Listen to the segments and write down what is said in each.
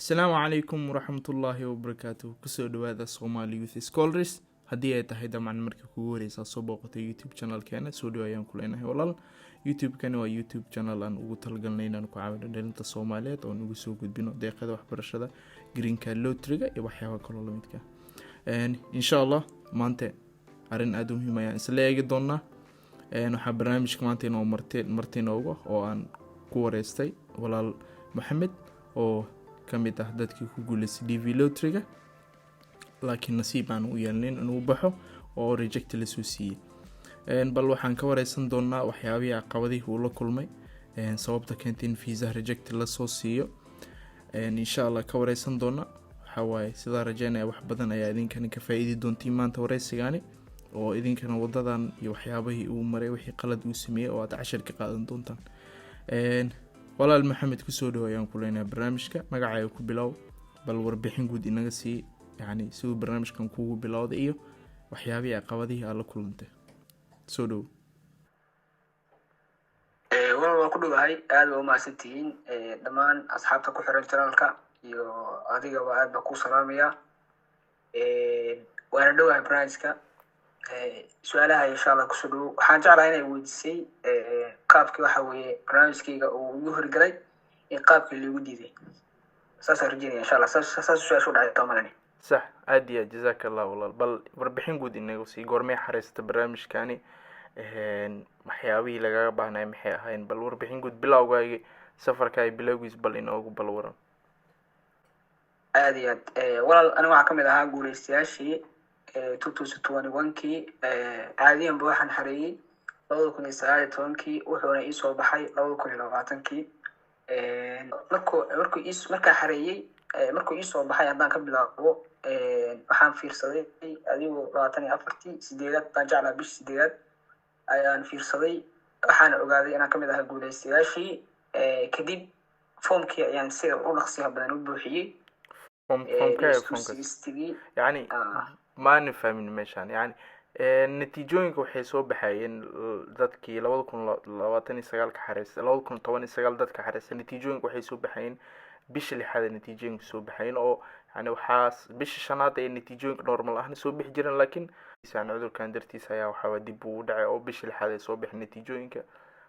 Asalaamu calaykum waraxmatullaahi wabarakaatuh. Kusoo dhawaada Somali Youth Scholars. Haddii ay tahay dabcan markii kugu horeysa soo booqatay YouTube channelkeena, soo dhawaayaan ku leenahay walaal. YouTube-kani waa YouTube channel aan ugu talagalnay inaan ku caawino dhalinta Soomaaliyeed oo ugu soo gudbino deeqada waxbarashada, green card lottery-ga iyo waxyaabo kale oo la midka. Insha Allah maanta arrin aad u muhiim ah isla eegi doonaa. Waxaa barnaamijka maanta inoo marti nooga oo aan ku wareystay walaal Maxamed oo kamid ah dadkii ku guuleystay DV lottery-ga laakiin nasiib aan u yeelnin inuu baxo oo reject la soo siiyay. Bal waxaan ka wareysan doonaa waxyaabihii caqabadihii uu la kulmay, sababta keentay in visa reject la soo siiyo. Insha Allah ka wareysan doonaa. Waxa waaye sida rajaynaya wax badan ayaa idinkana ka faa'iidi doontiin maanta wareysigaani oo idinkana wadadan iyo waxyaabihii uu maray wixii qalad uu sameeyay oo aad cashar ka qaadan doontaan. walaal Maxamed kusoo dhawaayaan ku leenahay barnaamijka. Magacaaga ku bilow, bal warbixin guud inaga sii yani sidoo barnaamijkan kugu bilowday iyo waxyaabihii caqabadihii aad la kulantay. Soo dhaw. waan ku dhawahay aad u mahadsantihiin dhammaan asxaabta ku xiran channelka iyo adiga waa aad ku salaamaya. waana dhawahay barnaamijka. su'aalaha insha Allah ku soo dhaw. waxaan jeclahay inay weydiisay qaabkii waxa weeye barnaamijkayga uu ugu horgalay ee qaabkii lagu diiday. saas rajaynaya insha Allah saas su'aashu dhacay tamaanani. صح عادي جزاك الله والله. بل warbixin guud inaga sii goormay xariista barnaamijkani waxyaabihii laga baahnaa maxay ahayn. bal warbixin guud bilowgaaga safarka ay bilowgiis bal inoogu bal waran. aad iyo aad walaal aniga waxaan kamid ahaa guuleystayaashii 2021kii caadiyan buu waxaan xareeyay 2019kii wuxuuna ii soo baxay 2020kii. markaa xareeyay markuu ii soo baxay haddaan ka bilaabo waxaan fiirsaday adigoo 24 sideedaad baan jeclaa bish sideedaad ayaan fiirsaday. waxaan ogaaday inaan kamid ahaa guuleystayaashii. kadib foomkii ayaan sida u dhaqsiga badan u buuxiyay. foomkii yani ما نفهمين ماشان يعني natiijooyinka waxay soo baxayeen dadkii 2029 ka xareysay 2019 dadka xareysay natiijooyinka waxay soo baxayeen bisha lixaad natiijooyinka soo baxayeen oo yani waxa bisha shanaad ee natiijooyinka normal ahna soo bixi jireen laakiin isaan cudurkan dartiisa ayaa waxa dib u dhacay oo bisha lixaad ay soo bixin natiijooyinka.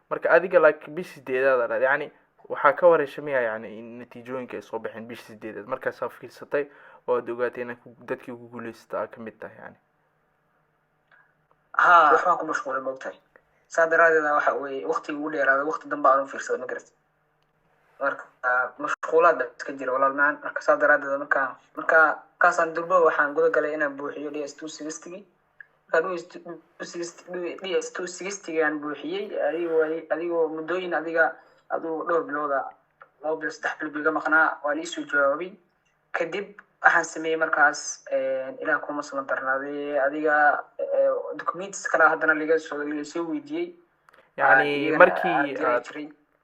marka adiga laakiin bisha sideedaad yani waxa ka wareyshamaya yani in natiijooyinka ay soo baxeen bisha sideedaad markaas aad fiirsatay oo aad ogaatay in dadkii ugu guuleystay ka mid tahay yani. waxaan ku mashquulay moogtahay saadaraadada waxa weeye waqtiga ugu dheeraada waqti dambe aan u fiirsaday ma garatay. marka mashquulaad iska jira walaal macaan. marka saadaraadada marka kaasaan durba waxaan guda galay inaan buuxiyo DS260 DS260 aan buuxiyay adigoo muddooyin adiga aduu dhowr bilooda 2 bil 3 bil biga maqnaa waan ii soo jawaabay. kadib waxaan sameeyay markaas ilaa kuma soo darnaaday adiga documents kala hadana laga soo weydiiyay yani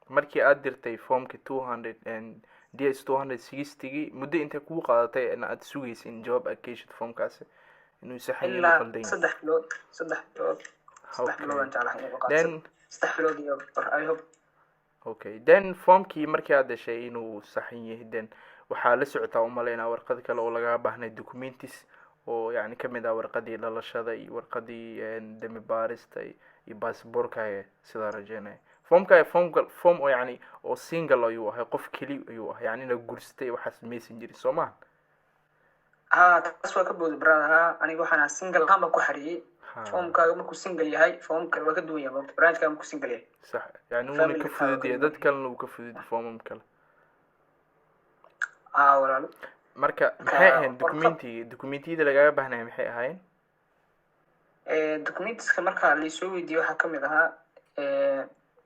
markii aad dirtay foomka 200 and DS260 muddo intee kugu qaadatay in aad sugaysay in jawaab aad ka heshid foomkaasi inuu saxan yahay qaldan 3 bilood aan jeclahay inuu qaato 3 bilood iyo I hope. okay then foomkii markii aad dashay inuu saxan yahay then waxaa la socotaa umaleynaa warqad kale oo laga baahnay documents oo yani kamid ah warqadii dhalashada iyo warqadii dami baarista iyo passportka sida rajaynay. foom oo yani oo single ayuu ahay qof keli ayuu ahay yani la guurstay waxaas messenger Soomaan. taas waa ka boodi brother. aniga waxaan single ama ku xariyay foomkaaga markuu single yahay foomka waa ka duwan yahay branchka markuu single yahay. sax yani uu ka fududiyay dad kale uu ka fududiyay foomam kale. walaal marka maxay ahayn documentiyada laga baahnaa maxay ahayn? documentska marka la soo weydiiyay waxa kamid ahaa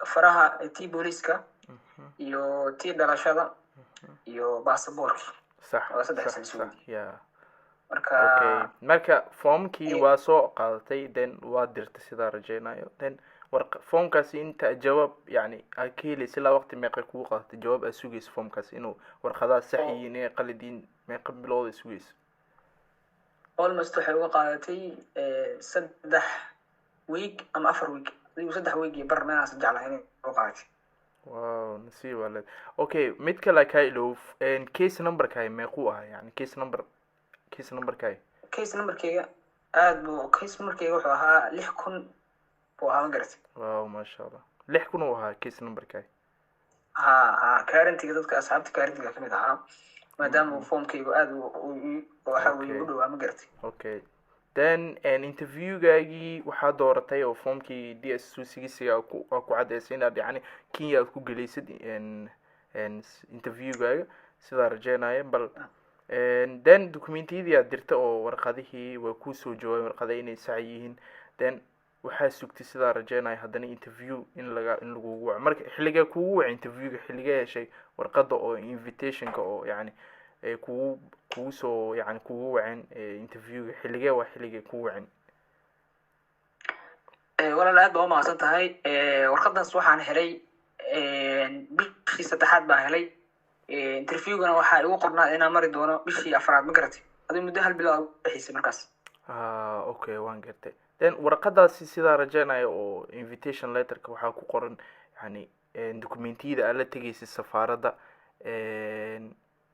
faraha tii booliska iyo tii dhalashada iyo passportka. sax ya marka foomkii waa soo qaadatay then waa dirtay sida rajaynayo then foomkaasi inta jawaab yani aad ka helaysa ilaa waqti meeqa kugu qaadatay jawaab aad sugayso foomkaasi inuu warqadaha sax yihiin ee qaladiin meeqa bilood sugayso? almost waxay uga qaadatay 3 week ama 4 week. adigu 3 week iyo bar meelaas jeclahay inay uga qaadatay. wow nasiib waa leed. Okay, mid kale kaa iloof case numberkaay meequu ahaa yani case numberkaay case numberkeyga case numberkeyga wuxuu ahaa 6,000 buu ahaa, ma garatay. wow maasha allah 6,000 uu ahaa case numberkaay. currentiga dadka asxaabta currentiga kamid ahaa, maadaama formkeygu aad waxa weye u dhowaa, ma garatay. Okay, then interviewgaagii waxaa dooratay oo formkii DS260 aa ku cadeysay inaad yani Kenya aad ku gelaysid interviewgaaga sidaa rajeynaya. bal then documentiyadii aad dirta oo warqadihii waa kusoo jawaabay warqada inay sax yihiin, then waxaa sugtay sidaa rajeynaya haddana interview in lagugu waco. marka xilligee kugu waca interviewga, xilligee heshay warqada oo invitationka oo yani kugu soo yani kugu waceen interviewga, xilligee waa xilligee kugu waceen? walaal aad baa umahadsan tahay. warqadaas waxaan helay bishii 3aad baa helay. interviewgana waxaa igu qornaa inaan mari doono bishii 4aad, ma garatay. adii muddo 1 bilood u bixisay markaas. Okay, waan gartay. then warqadaasi sidaa rajeynaya oo invitation letterka waxaa ku qoran yani documentiyada aad la tegaysay safaaradda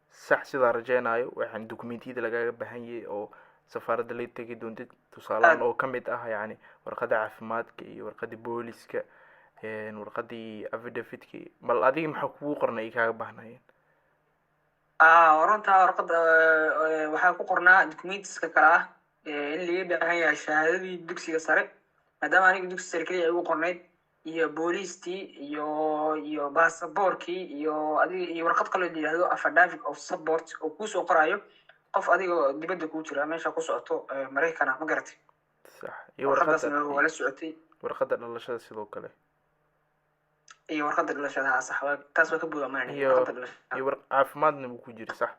sax sidaa rajeynayo waxaan documentiyada lagaga baahan yahay oo safaaradda la tegi doontid tusaalahan oo kamid ah yani warqada caafimaadka iyo warqadii booliska warqadii affidavitki. bal adiga maxaa kugu qornay ay kaaga baahnayeen? runta warqada waxaa ku qornaa documentska kale ah in laga baahan yahay shahaadadii dugsiga sare, maadaama aniga dugsi sare keliya ay ugu qornayd, iyo booliistii iyo baasaboorkii iyo warqad kaloo la yidhahdo affidavit of support oo kuusoo qorayo qof adigoo dibadda kuu jira meesha ku socoto Maraykana, ma garatay. sax. iyo warqadaasna waa la socotay. warqada dhalashada sidoo kale iyo warqada dhalashada sax. taas waa ka buuxa maana iyo caafimaadna wuu ku jiri sax.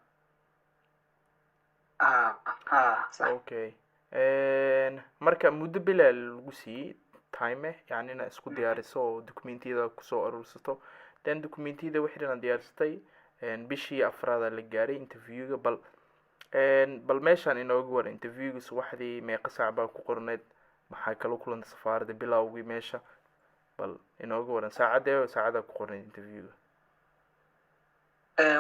sax. Okay, marka muddo bilaa lagu siiyey time yani inaad isku diyaariso oo documentiyada kusoo aruursato, then documentiyada wixii dhan aad diyaarsatay bishii 4aad la gaaray interviewga. bal meeshaan inooga war interviewga subaxdii meeqa saac baa ku qorneed, maxaa kala kulantay safaaradda bilowgii meesha, bal inooga waran saacada ku qorneed interviewga.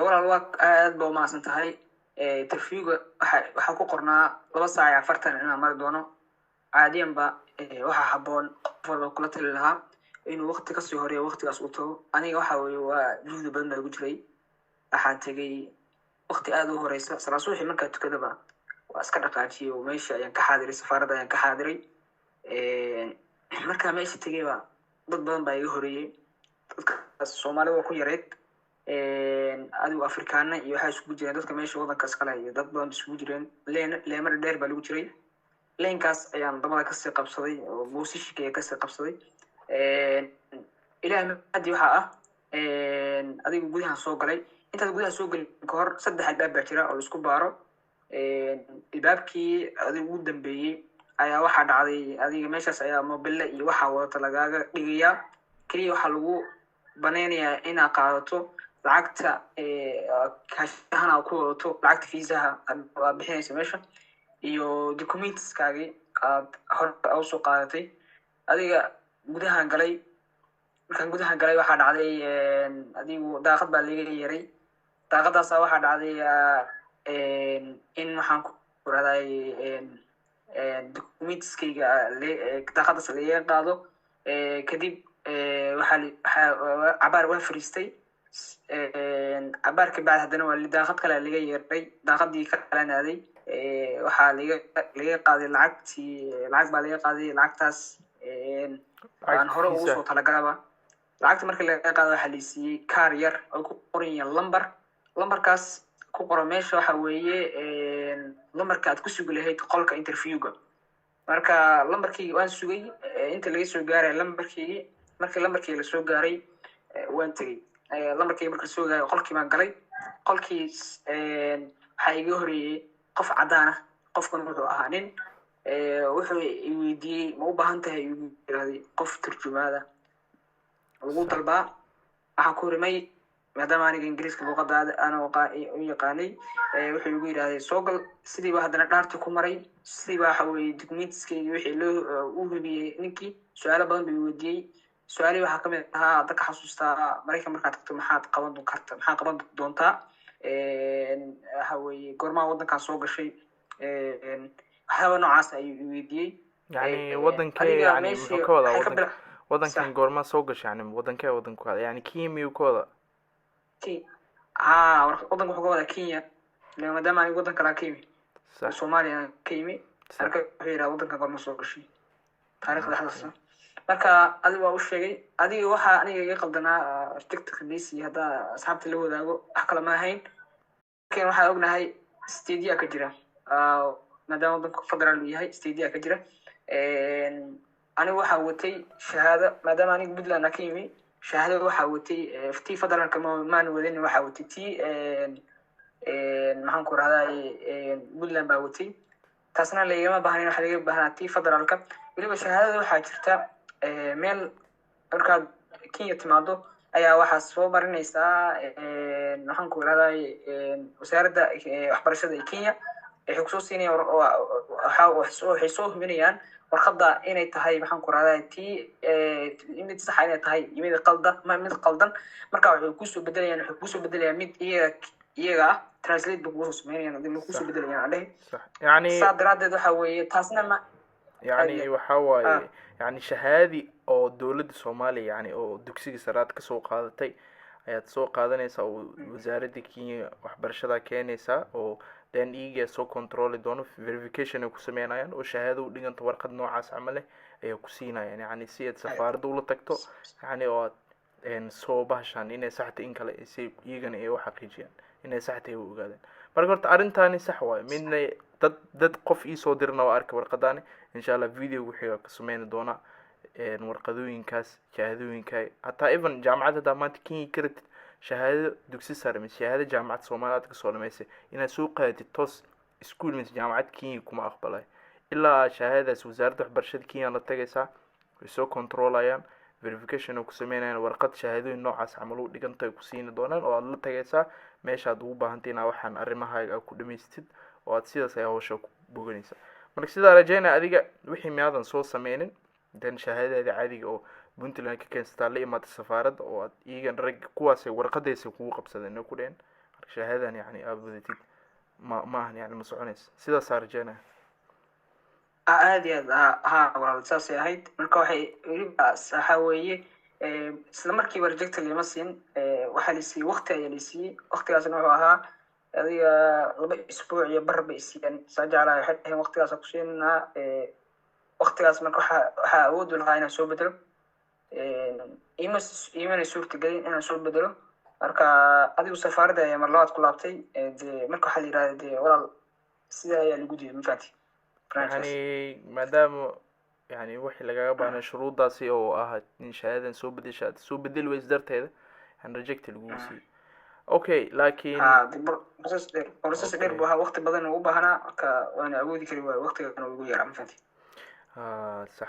walaal waa aad baa umahadsan tahay. interviewga waxaa ku qornaa 2 saac iyo 40 inaan mari doono. caadiyan ba waxaa haboon qof walba kula tali lahaa inuu waqti kasii horeeyo waqtigaas uu tago. aniga waxa weye waa juhdi badan baa igu jiray. waxaan tegay waqti aad u horeysa salaa subaxii markaa tukadaba waa iska dhaqaajiyay oo meesha ayaan ka xaadiray, safaaradda ayaan ka xaadiray. markaa meesha tegayba dad badan baa iga horeeyey. dadkaas Soomaalida waa ku yareed, adigu Afrikaana iyo waxaa isugu jireen dadka meesha wadankaas kale iyo dad badan isugu jireen. leemar dheer baa lagu jiray. leenkaas ayaan dabada kasii qabsaday oo boosishika kasii qabsaday. ilaahay mahadi waxaa ah adigu gudahan soo galay. intaad gudaha soo galin ka hor 3 albaab baa jira oo laisku baaro. albaabkii adigu ugu dambeeyey ayaa waxaa dhacday adiga meeshaas ayaa mobile iyo waxaa wadata lagaaga dhigayaa. keliya waxaa lagu baneynayaa inaad qaadato lacagta kaashahan aad ku wadato, lacagta fiisaha aad bixinaysa meesha, iyo documentskaagii aad hore usoo qaadatay. adiga gudahan galay. markaan gudahan galay waxaa dhacday adigu daaqad baa laga yaray. daaqadaasa waxaa dhacday in waxaan ku raday documentskayga daaqadaas laga qaado. kadib cabaar waa fariistay. cabaar ka bacdi haddana waa daaqad kale laga yeeray. daaqadii kalena aaday. waxaa laga qaaday lacag baa laga qaaday. lacagtaas aan hore ugu soo talagalaba. lacagta markii laga qaado waxaa laysiiyey kaar yar oo ku qoran yahay lambarkaas ku qoran meesha waxa weeye lambarka aad ku sugi lahayd qolka interviewga. marka lambarkii waan sugay inta laga soo gaaray lambarkii. markii lambarkii la soo gaaray waan tegey. lambarkii markii soo gaaray qolkii baan galay. qolkii waxaa iga horeeyey qof cadaan ah. qofkan wuxuu ahaa nin. wuxuu i weydiiyey ma u baahan tahay igu yiraahday qof turjumaada ugu dalbaa. waxaan ku rimay maadaama aniga ingiriiska luqadaada aan u yaqaanay. wuxuu igu yidhahday soo gal. sidiiba haddana dhaartii ku maray. sidiiba waxa weye documentskaygi wixii loo u hubiyey ninkii. su-aalo badan buu weydiiyey. su-aalihii waxaa kamid ahaa hadda ka xasuustaa maraykan markaad tagto maxaad qaban doontaa waxa weeye goormaa waddankaa soo gashay waxyaaba noocaas ayuu weydiiyey يعني wadankee aniga يعني meeshii muxuu ka wadaa waxay ka wadanka bila wadankan sax goorma soo gashay yani wadankee wadanku wadaa yani kiimiyuu ka wadaa ki waddanka wuxuu ka wadaa Kenya maadaama aniga waddan kalaa ka yimi sax Soomaaliya ka yimi sax marka wuxuu yidhaha waddanka goorma soo gashay taariikhda dhexdaasa marka adiga waa u sheegay adiga waxaa aniga iga qaldanaa tiktok iyo haddaa asxaabta la wadaago wax kale ma ahayn laakiin waxaa ognahay stadia ka jira maadaama waddanka federal uu yahay stadia ka jira aniga waxaa watay shahaado maadaama aniga puntland ka yimi shahaado waxaa watay tii federalka maan wadin waxaa watay tii maxaan ku rahdaa puntland baa watay taasna lagama baahnayn waxaa laga baahnaa tii federalka weliba shahaadada waxaa jirta meel markaad Kenya timaado ayaa waxaa soo marinaysaa maxaan ku rahdaa wasaaradda waxbarashada ee Kenya waxay kusoo siinayaan waxay soo huminayaan warqadda inay tahay maxaan ku rahdaa tii mid sax inay tahay mid qaldan marka waxay kusoo bedelayaan mid iyaga ah translate buu kusoo sameynayaan hadii kusoo bedelayaan adhe صح يعني saa daraadeed waxa weeye taasna ma يعني waxa waaye يعني shahaadi oo dowladda Soomaaliya yani oo dugsiga saraad ka soo qaadatay ayaad soo qaadanaysaa oo wasaaradda Kenya waxbarashada keenaysaa oo dan iyaga soo control doono verification ay ku sameynayaan oo shahaado u dhiganta warqad noocaas camal ah ay ku siinayaan yani si aad safaaradda ula tagto yani oo soo bahashan inay saxta in kale si iyagana ay u xaqiijiyaan inay saxta u ogaadaan marka horta arrintaani sax waaye midna dad qof ii soo dirna waa arki warqadaani insha Allah video wixii ka sameyn doona warqadooyinkaas shahaadooyinka hataa even jaamacadda maanta Kenya ka rabtid shahaado dugsi sare mise shahaado jaamacad Soomaaliya ka soo dhameysay inaad soo qaadatid toos school mise jaamacad Kenya kuma aqbalay ilaa shahaadaas wasaaradda waxbarashada Kenya la tagaysaa way soo controlayaan verification oo ku sameynayaan warqad shahaadooyin noocaas camal u dhigantay ku siin doonaan oo aad la tagaysaa meeshaad ugu baahantahay inaad waxaan arrimahaaga ku dhameystid oo aad sidaas ay hawsha ku boganaysaa marka sidaa rajaynaa adiga wixii maadan soo sameynin dan shahaadada caadiga oo Puntland ka keensataa la imaata safaaradda oo aad iyagan rag kuwaas ay warqadaysa kugu qabsadeen ku dheen shahaadadan yani aad wadatid ma ahan yani ma soconaysa sidaas rajaynaa aad iyo aad walaal saasay ahayd marka waxay weliba waxa weeye isla markiiba reject lama siin waxaa la siiyey waqti ayaa la siiyey waqtigaasna wuxuu ahaa adiga 2 isbuuc iyo bar bay siiyeen sajala waxay tahay waqtigaas ku siinaa waqtigaas marka waxaa awood u lahaa inaan soo bedelo iimana suurtagelin inaan soo bedelo marka adigu safaaradda ayaa mar labaad ku laabtay marka waxaa la yidhahda dee walaal sida ayaa lagu diiday mafahanti يعني maadaama يعني wixii lagaga baahnaa shuruudaasi oo ah in shahaadadan soo bedel weys darteeda aan reject lagu siiyay okay laakiin process dheer buu ahaa waqti badan u baahnaa marka waan awoodi kari waay waqtigan ugu yaraa mafahanti sax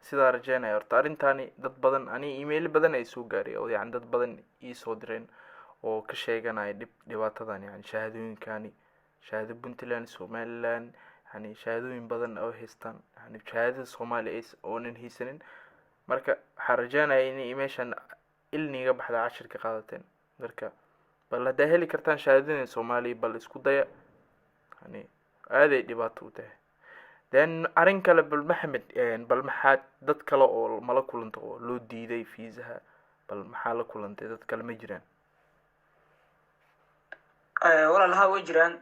sidaa rajaynaya horta arrintaani dad badan ani email badan ay soo gaaray oo yani dad badan ii soo direen oo ka sheeganaya dhibaatadan yani shahaadooyinkani shahaado Puntland Somaliland يعني shahaadooyin badan oo haystaan yani shahaadada Soomaaliya oonan haysanin marka waxaan rajaynayaa in meeshan ilniga baxda cashirka qaadateen marka bal hadaa heli kartaan shahaadada Soomaaliya bal isku daya yani aaday dhibaato u tahay dan arrin kale bal Maxamed bal maxaad dad kale oo mala kulanta oo loo diiday fiisaha bal maxaa la kulantay dad kale ma jiraan walaalaha way jiraan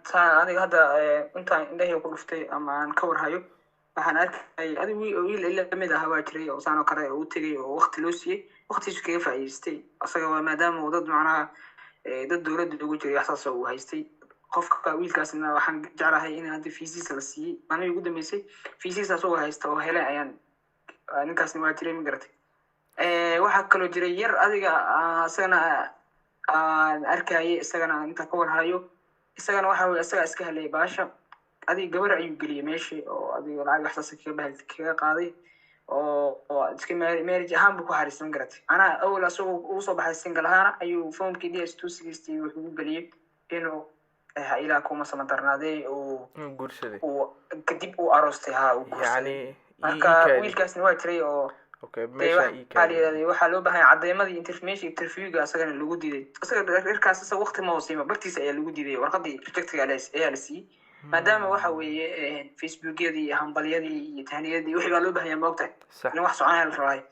aniga hadda intaan indhahay ku dhuftay ama aan ka warhayo waxaan arkay adigu wiil ila kamid ah waa jiray oo saan oo kale uu tagay oo waqti loo siiyay waqtigiisu kaga faa'iideystay asaga waa maadaama dad macnaha dad dowladda ugu jiray waxsaas uu haystay qofka wiilkaasna waxaan jeclahay in hadda fiisiisa la siiyay aniga ugu dambeysay fiisiisa soo haysta oo helay ayaan ninkaasna waa jiray ma garatay waxa kaloo jiray yar adiga asagana aan arkayay isagana inta ka warhayo isagana waxa weeye isaga iska helay baasha adiga gabar ayuu geliyay meeshii oo adiga lacag waxsaas kaga qaaday oo iska marriage ahaan buu ku xariisan garatay ana awal asagoo uu soo baxay single ahaan ayuu foomkii DS260 wuxuu u geliyay inuu ilaa kuma sama darnaaday oo guursaday oo kadib uu aroostay uu guursaday yani marka wiilkaasna waa jiray oo okay meesha ii kaaday waxaa loo baahan cadeymadii interviewga asagana lagu diiday asaga reerkaas asa waqti ma hoosiima bartiisa ayaa lagu diiday warqadii rejectiga ayaa la siiyey maadaama waxa weeye facebookyadii hambalyadii iyo tahniyadii wixii baa loo baahan yahay maogtahay in wax soconaya la rabaayo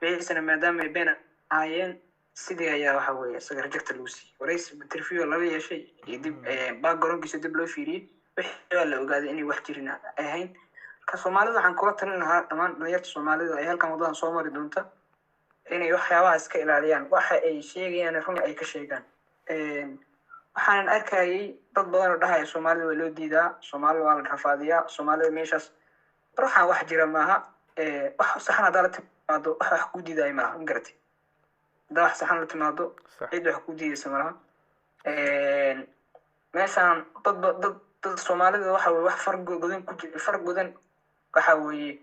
wixiisana maadaama ay been ahaayeen sidii ayaa waxa weeye isaga rejecta lagu siiyey waraysi interview laga yeeshay iyo dib backgroundkiisa dib loo fiiriyey wixii baa la ogaaday inay wax jirin ay ahayn ka soomaalida waxaan kula talin lahaa dhammaan dhalinyarta soomaalida ay halkan wadadan soo mari doonta inay waxyaabaha iska ilaaliyaan waxa ay sheegayaan run ay ka sheegaan waxaan arkayay dad badan oo dhahaya soomaalida waa loo diidaa soomaalida waa la rafaadiyaa soomaalida meeshaas ruuxaan wax jira maaha wax saxan haddaa la timaado wax ku diidaya maaha magarati haddaa wax saxan la timaado cid wax ku diidaysa malaha meeshaan dad soomaalida waxa weye wax far godan ku jira far godan waxa weeye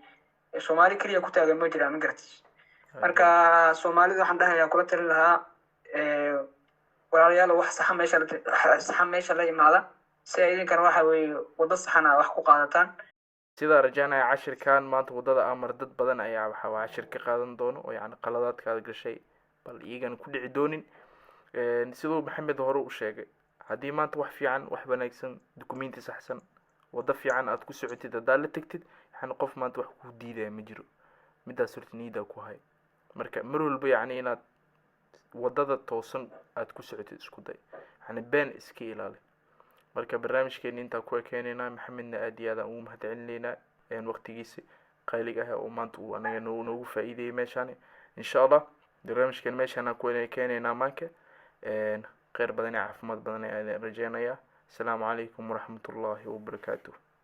soomaali keliya ku taagan ma jiraan magarati marka soomaalida waxaan dhahayaa kula talin lahaa walaalayaal wax saxan meesha la imaada si ay idinkana waxa weeye wado saxan ah wax ku qaadataan sidaa rajaynaya cashirkan maanta wadada amar dad badan ayaa waxa cashir ka qaadan doono oo yacni qaladaadkaada gashay bal iyagana ku dhici doonin siduu maxamed hore u sheegay haddii maanta wax fiican wax wanaagsan dukumenti saxsan wado fiican aad ku socotid haddaad la tagtid yani qof maanta wax kuu diidaya ma jiro midaas horta niyada ku hay marka mar walba yacni inaad wadada toosan aad ku socotid isku day yani been iska ilaali marka barnaamijkeena intaa ku ekeenaynaa maxamedna aad iyo aad aan ugu mahadcelinaynaa waqtigiisa qaylig ah oo maanta uu anaga noogu faa'iideeyay meeshaan insha allah barnaamijkeena meeshaan aan ku ekeenaynaa maanka khayr badan iyo caafimaad badan ayaan rajeynayaa asalaamu calaykum waraxmatullaahi wabarakaatuh